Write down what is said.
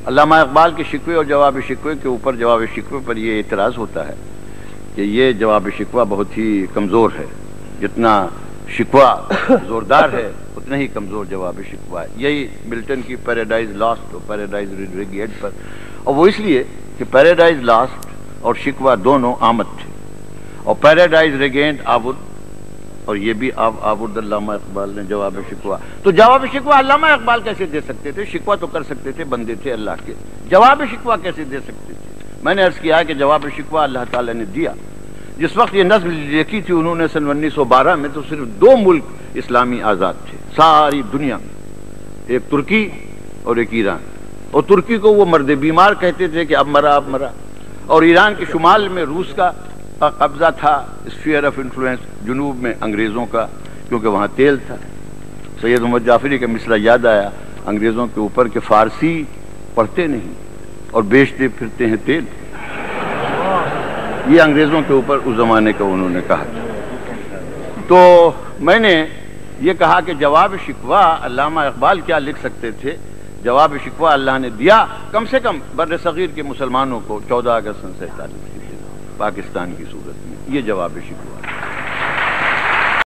علامہ اقبال کے شکوے اور جواب شکوے کے اوپر جواب شکوے پر یہ اعتراض ہوتا ہے کہ یہ جواب شکوہ بہت ہی کمزور ہے، جتنا شکوہ زوردار ہے اتنا ہی کمزور جواب شکوہ ہے۔ یہی ملٹن کی پیراڈائز لاسٹ اور پیراڈائز ریگینڈ پر، اور وہ اس لیے کہ پیراڈائز لاسٹ اور شکوہ دونوں آمد تھے، اور پیراڈائز ریگینڈ آبد، اور یہ بھی آبد علامہ اقبال نے جواب شکوہ۔ تو جواب شکوہ علامہ اقبال کیسے دے سکتے تھے؟ شکوہ تو کر سکتے تھے، بندے تھے اللہ کے، جواب شکوہ کیسے دے سکتے تھے؟ میں نے عرض کیا کہ جواب شکوہ اللہ تعالیٰ نے دیا۔ جس وقت یہ نظم لکھی تھی انہوں نے سن 1912 میں، تو صرف 2 ملک اسلامی آزاد تھے ساری دنیا میں، ایک ترکی اور ایک ایران، اور ترکی کو وہ مرد بیمار کہتے تھے کہ اب مرا اب مرا، اور ایران کے شمال میں روس کا قبضہ تھا، اسفیئر آف انفلوئنس، جنوب میں انگریزوں کا، کیونکہ وہاں تیل تھا۔ سید محمد جعفری کا مصرع یاد آیا انگریزوں کے اوپر کہ فارسی پڑھتے نہیں اور بیچتے پھرتے ہیں تیل، یہ انگریزوں کے اوپر اس زمانے کا انہوں نے کہا تھا۔ تو میں نے یہ کہا کہ جواب شکوہ علامہ اقبال کیا لکھ سکتے تھے؟ جواب شکوہ اللہ نے دیا کم سے کم بر صغیر کے مسلمانوں کو 14 اگست 1947 کے دن پاکستان کی صورت میں، یہ جواب شکوہ۔